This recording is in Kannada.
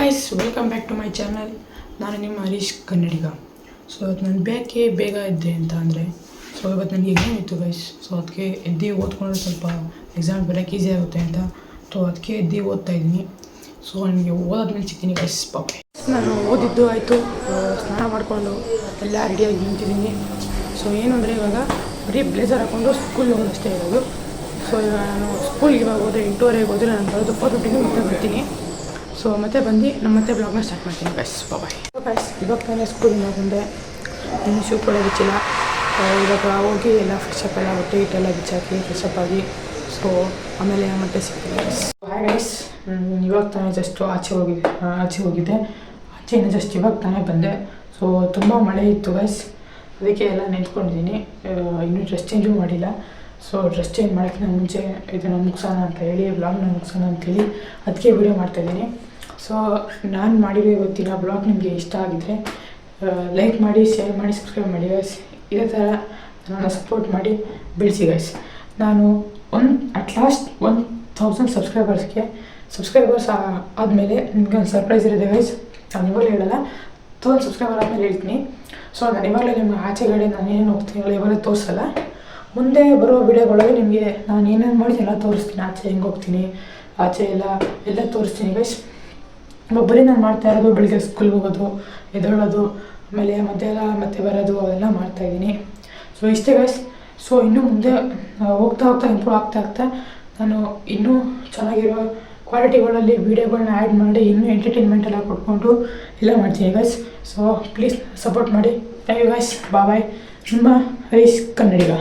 Guys, welcome back to my channel. ನಾನು ನಿಮ್ಮ ಹರೀಶ್ ಕನ್ನಡಿಗ. ಸೊ ಇವತ್ತು ನಾನು ಬೇಗ ಇದ್ದೆ ಅಂತ ಅಂದರೆ, ಸೊ ಇವತ್ತು ನನಗೆ ಎಕ್ಸಾಮ್ ಇತ್ತು ಗೈಸ್. ಸೊ ಅದಕ್ಕೆ ಎದ್ದು ಓದ್ಕೊಂಡ್ರೆ ಸ್ವಲ್ಪ ಎಕ್ಸಾಮ್ ಬರೋಕ್ಕೆ ಈಸಿ ಆಗುತ್ತೆ ಅಂತ. ಸೊ ಅದಕ್ಕೆ ಎದ್ದು ಓದ್ತಾ ಇದ್ದೀನಿ. ಸೊ ನನಗೆ ಓದೋದ್ಮೇಲೆ ಸಿಗ್ತೀನಿ ಗೈಸ್. ಪಾಪ ನಾನು ಓದಿದ್ದು ಆಯಿತು, ಸ್ನಾನ ಮಾಡಿಕೊಂಡು ಎಲ್ಲ ರೆಡಿಯಾಗಿ ನಿಂತಿದ್ದೀನಿ. ಸೊ ಏನು ಅಂದರೆ ಇವಾಗ ಬರೀ ಬ್ಲೇಸರ್ ಹಾಕ್ಕೊಂಡು ಸ್ಕೂಲ್ಗೆ ಹೋಗೋದಷ್ಟೇ ಇರೋದು. ಸೊ ಇವಾಗ ನಾನು ಸ್ಕೂಲ್ಗೆ ಇವಾಗ ಹೋದರೆ 8:30 ಹೋದರೆ ನಾನು ಬರೋದು 4:15 ಮತ್ತೆ ಬರ್ತೀನಿ. ಸೊ ಮತ್ತೆ ಬಂದು ನಮ್ಮ ಮತ್ತೆ ಬ್ಲಾಗ್ನ ಸ್ಟಾರ್ಟ್ ಮಾಡ್ತೀನಿ ಗೈಸ್. Bye guys. ಇವಾಗ ತಾನೇ ಸ್ಕೂಲಿಂದ ಬಂದೆ, ಇನ್ನು ಶೂ ಕೂಡ ಬಿಚ್ಚಿಲ್ಲ. ಇವಾಗ ಹೋಗಿ ಎಲ್ಲ ಫ್ರೆಶಪ್ ಎಲ್ಲ ಹೊಟ್ಟೆ ಹಿಟ್ಟೆಲ್ಲ ಬಿಚ್ಚಾಕಿ ಫ್ರೆಶಪ್ ಆಗಿ ಸೊ ಆಮೇಲೆ ಮತ್ತೆ ಸಿಗ್ತೀನಿ ಗೈಸ್. ಹಾಯ್ ಗೈಸ್, ಇವಾಗ ತಾನೇ ಜಸ್ಟ್ ಆಚೆ ಹೋಗಿದ್ದೆ. ಆಚೆಯಿಂದ ಜಸ್ಟ್ ಇವಾಗ ತಾನೇ ಬಂದೆ. ಸೊ ತುಂಬ ಮಳೆ ಇತ್ತು ಗೈಸ್, ಅದಕ್ಕೆ ಎಲ್ಲ ನಿಂತ್ಕೊಂಡಿದ್ದೀನಿ. ಇನ್ನೂ ಡ್ರೆಸ್ ಚೇಂಜು ಮಾಡಿಲ್ಲ. ಸೊ ಡ್ರೆಸ್ ಚೇಂಜ್ ಮಾಡೋಕ್ಕಿಂತ ಮುಂಚೆ ಇದನ್ನು ಮುಗಿಸೋಣ ಅಂತ ಹೇಳಿ, ಬ್ಲಾಗ್ನ ಮುಗಿಸೋಣ ಅಂತೇಳಿ ಅದಕ್ಕೆ ವೀಡಿಯೋ ಮಾಡ್ತಾಯಿದ್ದೀನಿ. ಸೊ ನಾನು ಮಾಡಿರೋ ಇವತ್ತಿನ ಬ್ಲಾಗ್ ನಿಮಗೆ ಇಷ್ಟ ಆಗಿದ್ದರೆ ಲೈಕ್ ಮಾಡಿ, ಶೇರ್ ಮಾಡಿ, ಸಬ್ಸ್ಕ್ರೈಬ್ ಮಾಡಿ ಗೈಸ್. ಇದೇ ಥರ ನನ್ನನ್ನು ಸಪೋರ್ಟ್ ಮಾಡಿ ಬೆಳೆಸಿ ಗೈಸ್. ನಾನು ಅಟ್ಲಾಸ್ಟ್ 1000 ಸಬ್ಸ್ಕ್ರೈಬರ್ಸ್ ಆದಮೇಲೆ ನಿಮ್ಗೆ ಒಂದು ಸರ್ಪ್ರೈಸ್ ಇರುತ್ತೆ ಗೈಸ್. ನಾನು ಇವಾಗಲೇ ಹೇಳಲ್ಲ, 1000 ಸಬ್ಸ್ಕ್ರೈಬರ್ ಆದಮೇಲೆ ಹೇಳ್ತೀನಿ. ಸೊ ನಾನು ಇವಾಗಲೇ ನಿಮ್ಗೆ ಆಚೆಗಡೆ ನಾನು ಏನೇನು ಹೋಗ್ತೀನಿ ಇವಾಗಲೇ ತೋರಿಸಲ್ಲ. ಮುಂದೆ ಬರೋ ವಿಡಿಯೋಗಳೊಳಗೆ ನಿಮಗೆ ನಾನು ಏನೇನು ಮಾಡ್ತೀನಿ ಎಲ್ಲ ತೋರಿಸ್ತೀನಿ. ಆಚೆ ಹೆಂಗೆ ಹೋಗ್ತೀನಿ, ಆಚೆ ಎಲ್ಲ ತೋರಿಸ್ತೀನಿ ಗೈಸ್. ಒಬ್ಬರೇ ನಾನು ಮಾಡ್ತಾ ಇರೋದು ಬೆಳಿಗ್ಗೆ ಸ್ಕೂಲ್ಗೆ ಹೋಗೋದು, ಎದ್ದೇಳೋದು, ಆಮೇಲೆ ಮತ್ತೆ ಬರೋದು, ಅವೆಲ್ಲ ಮಾಡ್ತಾಯಿದ್ದೀನಿ. ಸೊ ಇಷ್ಟೇ ಗೈಸ್. ಸೊ ಇನ್ನೂ ಮುಂದೆ ಹೋಗ್ತಾ ಇಂಪ್ರೂವ್ ಆಗ್ತಾ ನಾನು ಇನ್ನೂ ಚೆನ್ನಾಗಿರೋ ಕ್ವಾಲಿಟಿಗಳಲ್ಲಿ ವೀಡಿಯೋಗಳನ್ನ ಆ್ಯಡ್ ಮಾಡಿ ಇನ್ನೂ ಎಂಟರ್ಟೈನ್ಮೆಂಟ್ ಎಲ್ಲ ಕೊಟ್ಕೊಂಡು ಎಲ್ಲ ಮಾಡ್ತೀನಿ ಗೈಸ್. ಸೊ ಪ್ಲೀಸ್ ಸಪೋರ್ಟ್ ಮಾಡಿ. Thank you guys. ಬಾಯ್. ನಿಮ್ಮ ಹರೀಶ್ ಕನ್ನಡಿಗ.